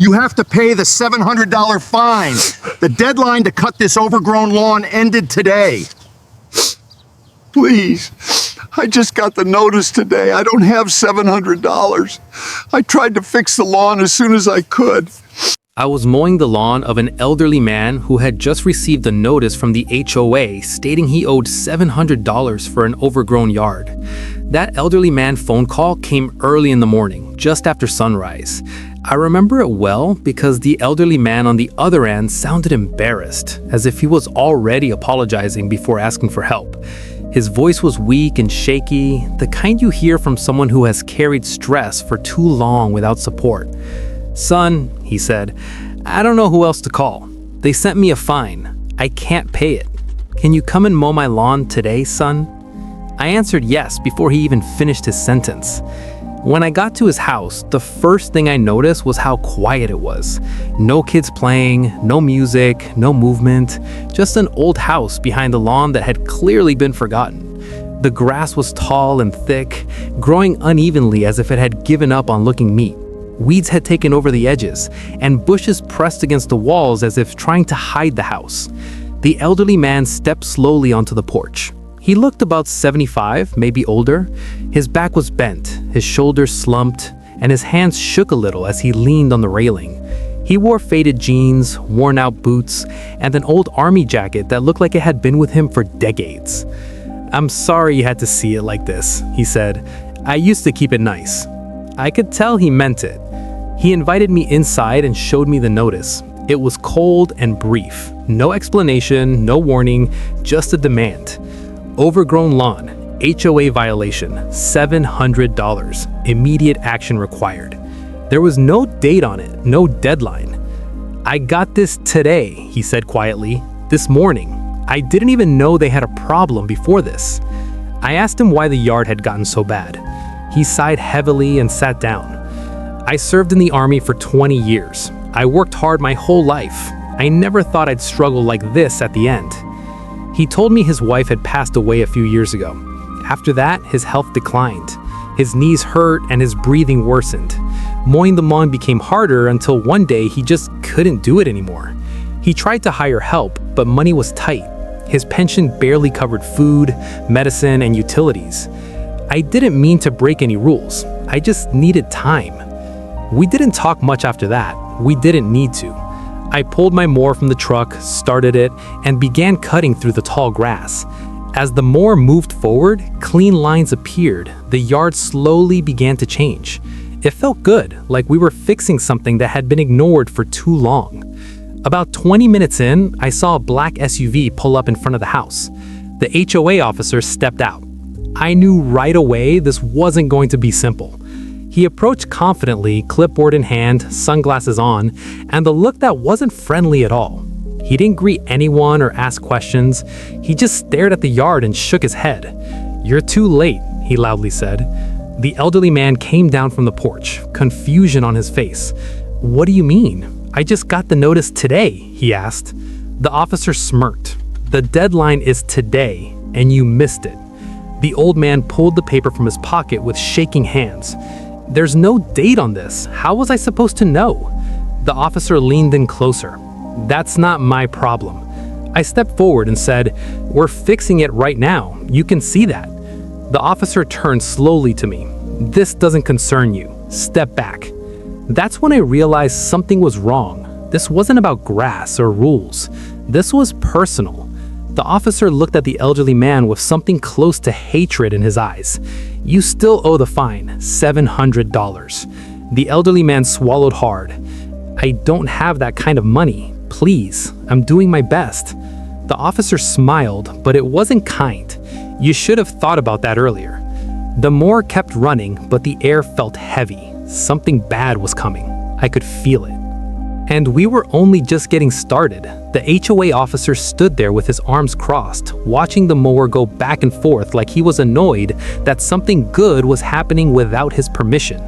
You have to pay the $700 fine. The deadline to cut this overgrown lawn ended today. Please, I just got the notice today. I don't have $700. I tried to fix the lawn as soon as I could. I was mowing the lawn of an elderly man who had just received a notice from the HOA stating he owed $700 for an overgrown yard. That elderly man phone call came early in the morning, just after sunrise. I remember it well because the elderly man on the other end sounded embarrassed, as if he was already apologizing before asking for help. His voice was weak and shaky, the kind you hear from someone who has carried stress for too long without support. "Son," he said, "I don't know who else to call. They sent me a fine. I can't pay it. Can you come and mow my lawn today, son?" I answered yes before he even finished his sentence. When I got to his house, the first thing I noticed was how quiet it was. No kids playing, no music, no movement, just an old house behind the lawn that had clearly been forgotten. The grass was tall and thick, growing unevenly as if it had given up on looking neat. Weeds had taken over the edges, and bushes pressed against the walls as if trying to hide the house. The elderly man stepped slowly onto the porch. He looked about 75, maybe older. His back was bent, his shoulders slumped, and his hands shook a little as he leaned on the railing. He wore faded jeans, worn-out boots, and an old army jacket that looked like it had been with him for decades. "I'm sorry you had to see it like this," he said. "I used to keep it nice." I could tell he meant it. He invited me inside and showed me the notice. It was cold and brief. No explanation, no warning, just a demand. Overgrown lawn, HOA violation, $700. Immediate action required. There was no date on it, no deadline. "I got this today," he said quietly. "This morning. I didn't even know they had a problem before this." I asked him why the yard had gotten so bad. He sighed heavily and sat down. "I served in the Army for 20 years. I worked hard my whole life. I never thought I'd struggle like this at the end." He told me his wife had passed away a few years ago. After that, his health declined. His knees hurt and his breathing worsened. Mowing the lawn became harder until one day he just couldn't do it anymore. He tried to hire help, but money was tight. His pension barely covered food, medicine, and utilities. I didn't mean to break any rules. I just needed time. We didn't talk much after that. We didn't need to. I pulled my mower from the truck, started it, and began cutting through the tall grass. As the mower moved forward, clean lines appeared. The yard slowly began to change. It felt good, like we were fixing something that had been ignored for too long. About 20 minutes in, I saw a black SUV pull up in front of the house. The HOA officer stepped out. I knew right away this wasn't going to be simple. He approached confidently, clipboard in hand, sunglasses on, and the look that wasn't friendly at all. He didn't greet anyone or ask questions. He just stared at the yard and shook his head. "You're too late," he loudly said. The elderly man came down from the porch, confusion on his face. "What do you mean? I just got the notice today," he asked. The officer smirked. "The deadline is today, and you missed it." The old man pulled the paper from his pocket with shaking hands. "There's no date on this. How was I supposed to know?" The officer leaned in closer. "That's not my problem." I stepped forward and said, "We're fixing it right now. You can see that." The officer turned slowly to me. "This doesn't concern you. Step back." That's when I realized something was wrong. This wasn't about grass or rules. This was personal. The officer looked at the elderly man with something close to hatred in his eyes. "You still owe the fine, $700. The elderly man swallowed hard. "I don't have that kind of money. Please, I'm doing my best." The officer smiled, but it wasn't kind. "You should have thought about that earlier." The mower kept running, but the air felt heavy. Something bad was coming. I could feel it. And we were only just getting started. The HOA officer stood there with his arms crossed, watching the mower go back and forth like he was annoyed that something good was happening without his permission.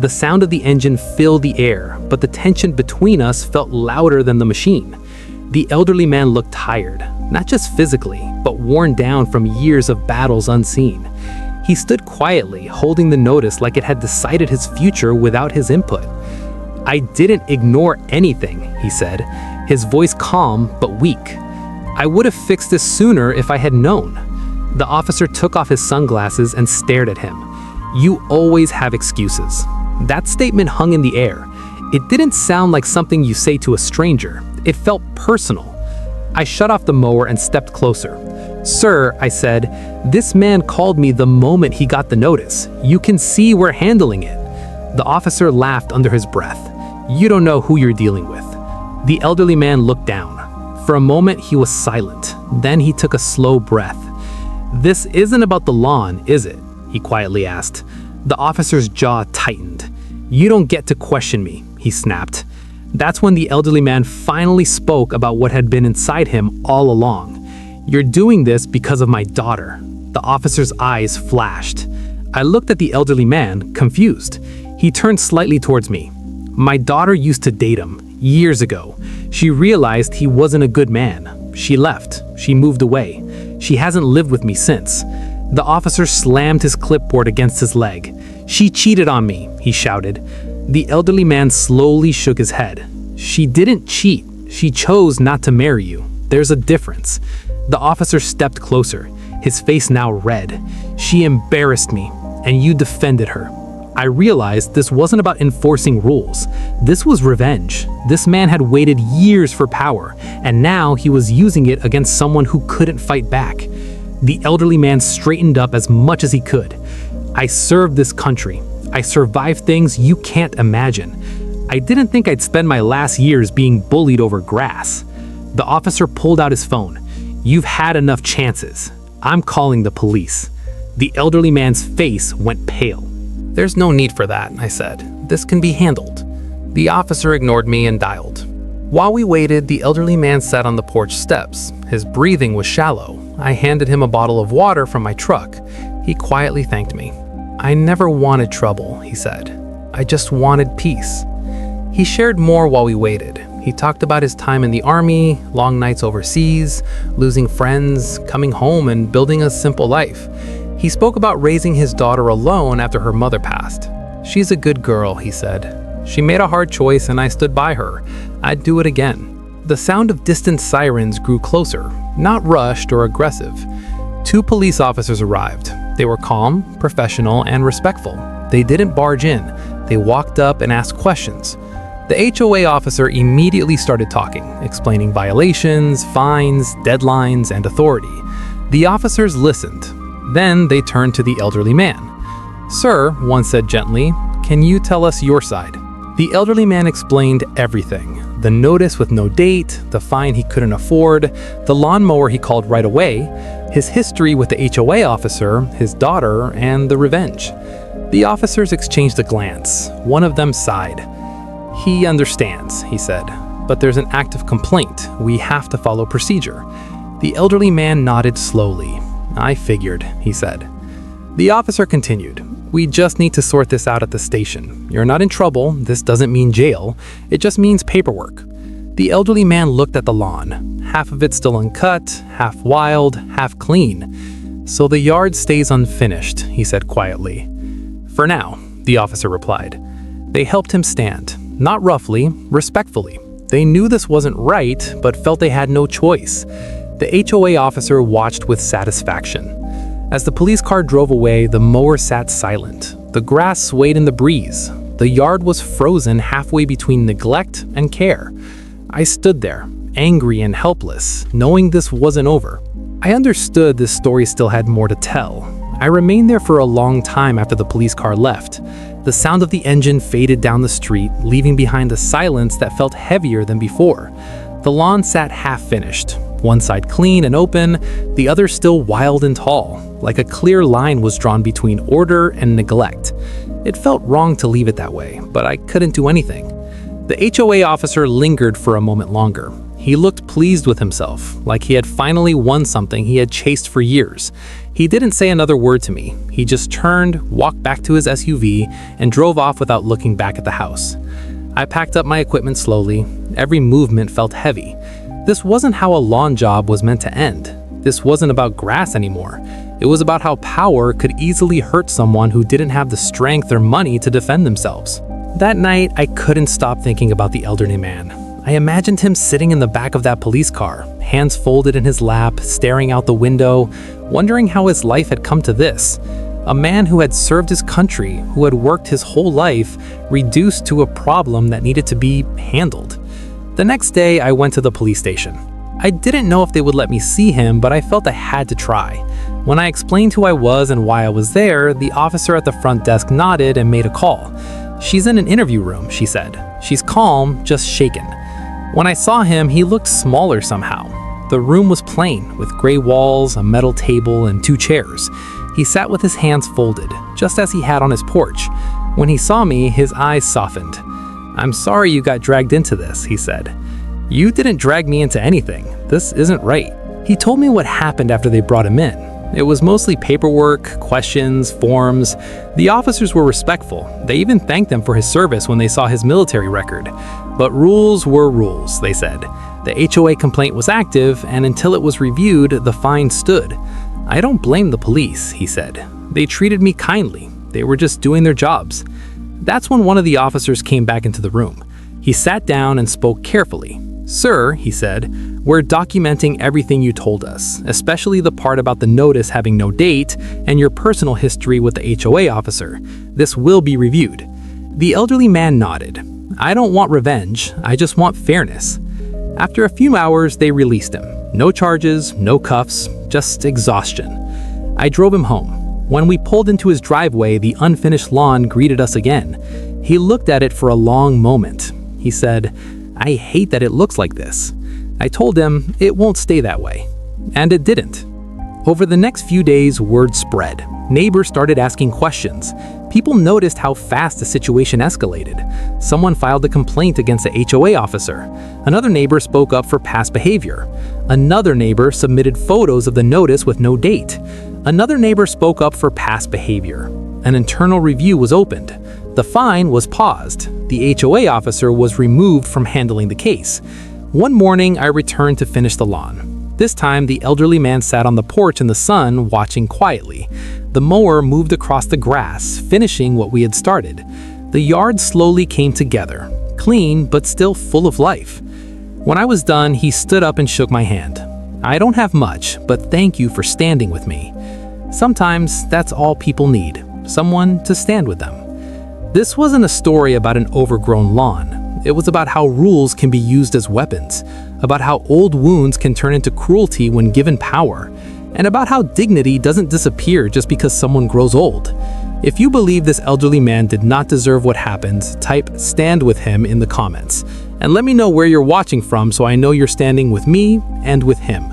The sound of the engine filled the air, but the tension between us felt louder than the machine. The elderly man looked tired, not just physically, but worn down from years of battles unseen. He stood quietly, holding the notice like it had decided his future without his input. I didn't ignore anything, he said, his voice calm but weak. I would have fixed this sooner if I had known. The officer took off his sunglasses and stared at him. You always have excuses. That statement hung in the air. It didn't sound like something you say to a stranger. It felt personal. I shut off the mower and stepped closer. Sir, I said, this man called me the moment he got the notice. You can see we're handling it. The officer laughed under his breath. You don't know who you're dealing with. The elderly man looked down. For a moment, he was silent. Then he took a slow breath. This isn't about the lawn, is it? He quietly asked. The officer's jaw tightened. You don't get to question me, he snapped. That's when the elderly man finally spoke about what had been inside him all along. You're doing this because of my daughter. The officer's eyes flashed. I looked at the elderly man, confused. He turned slightly towards me. My daughter used to date him, years ago. She realized he wasn't a good man. She left. She moved away. She hasn't lived with me since. The officer slammed his clipboard against his leg. She cheated on me, he shouted. The elderly man slowly shook his head. She didn't cheat. She chose not to marry you. There's a difference. The officer stepped closer, his face now red. She embarrassed me, and you defended her. I realized this wasn't about enforcing rules. This was revenge. This man had waited years for power, and now he was using it against someone who couldn't fight back. The elderly man straightened up as much as he could. I served this country. I survived things you can't imagine. I didn't think I'd spend my last years being bullied over grass. The officer pulled out his phone. You've had enough chances. I'm calling the police. The elderly man's face went pale. There's no need for that, I said. This can be handled. The officer ignored me and dialed. While we waited, the elderly man sat on the porch steps. His breathing was shallow. I handed him a bottle of water from my truck. He quietly thanked me. I never wanted trouble, he said. I just wanted peace. He shared more while we waited. He talked about his time in the army, long nights overseas, losing friends, coming home and building a simple life. He spoke about raising his daughter alone after her mother passed. She's a good girl, he said. She made a hard choice and I stood by her. I'd do it again. The sound of distant sirens grew closer, not rushed or aggressive. 2 police officers arrived. They were calm, professional, and respectful. They didn't barge in. They walked up and asked questions. The HOA officer immediately started talking, explaining violations, fines, deadlines, and authority. The officers listened. Then they turned to the elderly man. Sir, one said gently, can you tell us your side? The elderly man explained everything. The notice with no date, the fine he couldn't afford, the lawnmower he called right away, his history with the HOA officer, his daughter, and the revenge. The officers exchanged a glance. One of them sighed. He understands, he said, but there's an active complaint. We have to follow procedure. The elderly man nodded slowly. I figured, he said. The officer continued. We just need to sort this out at the station. You're not in trouble. This doesn't mean jail. It just means paperwork. The elderly man looked at the lawn. Half of it still uncut, half wild, half clean. So the yard stays unfinished, he said quietly. For now, the officer replied. They helped him stand. Not roughly, respectfully. They knew this wasn't right, but felt they had no choice. The HOA officer watched with satisfaction. As the police car drove away, the mower sat silent. The grass swayed in the breeze. The yard was frozen halfway between neglect and care. I stood there, angry and helpless, knowing this wasn't over. I understood this story still had more to tell. I remained there for a long time after the police car left. The sound of the engine faded down the street, leaving behind a silence that felt heavier than before. The lawn sat half-finished, one side clean and open, the other still wild and tall, like a clear line was drawn between order and neglect. It felt wrong to leave it that way, but I couldn't do anything. The HOA officer lingered for a moment longer. He looked pleased with himself, like he had finally won something he had chased for years. He didn't say another word to me. He just turned, walked back to his SUV, and drove off without looking back at the house. I packed up my equipment slowly. Every movement felt heavy. This wasn't how a lawn job was meant to end. This wasn't about grass anymore. It was about how power could easily hurt someone who didn't have the strength or money to defend themselves. That night, I couldn't stop thinking about the elderly man. I imagined him sitting in the back of that police car, hands folded in his lap, staring out the window, wondering how his life had come to this. A man who had served his country, who had worked his whole life, reduced to a problem that needed to be handled. The next day, I went to the police station. I didn't know if they would let me see him, but I felt I had to try. When I explained who I was and why I was there, the officer at the front desk nodded and made a call. "She's in an interview room," she said. "She's calm, just shaken." When I saw him, he looked smaller somehow. The room was plain, with gray walls, a metal table, and 2 chairs. He sat with his hands folded, just as he had on his porch. When he saw me, his eyes softened. "I'm sorry you got dragged into this," he said. "You didn't drag me into anything. This isn't right." He told me what happened after they brought him in. It was mostly paperwork, questions, forms. The officers were respectful. They even thanked him for his service when they saw his military record. But rules were rules, they said. The HOA complaint was active, and until it was reviewed, the fine stood. "I don't blame the police," he said. "They treated me kindly. They were just doing their jobs." That's when one of the officers came back into the room. He sat down and spoke carefully. "Sir," he said, "we're documenting everything you told us, especially the part about the notice having no date and your personal history with the HOA officer. This will be reviewed." The elderly man nodded. "I don't want revenge, I just want fairness." After a few hours, they released him. No charges, no cuffs, just exhaustion. I drove him home. When we pulled into his driveway, the unfinished lawn greeted us again. He looked at it for a long moment. He said, "I hate that it looks like this." I told him it won't stay that way. And it didn't. Over the next few days, word spread. Neighbors started asking questions. People noticed how fast the situation escalated. Someone filed a complaint against the HOA officer. Another neighbor spoke up for past behavior. Another neighbor submitted photos of the notice with no date. Another neighbor spoke up for past behavior. An internal review was opened. The fine was paused. The HOA officer was removed from handling the case. One morning, I returned to finish the lawn. This time, the elderly man sat on the porch in the sun, watching quietly. The mower moved across the grass, finishing what we had started. The yard slowly came together, clean but still full of life. When I was done, he stood up and shook my hand. "I don't have much, but thank you for standing with me." Sometimes that's all people need, someone to stand with them. This wasn't a story about an overgrown lawn. It was about how rules can be used as weapons, about how old wounds can turn into cruelty when given power, and about how dignity doesn't disappear just because someone grows old. If you believe this elderly man did not deserve what happened, type "stand with him" in the comments. And let me know where you're watching from so I know you're standing with me and with him.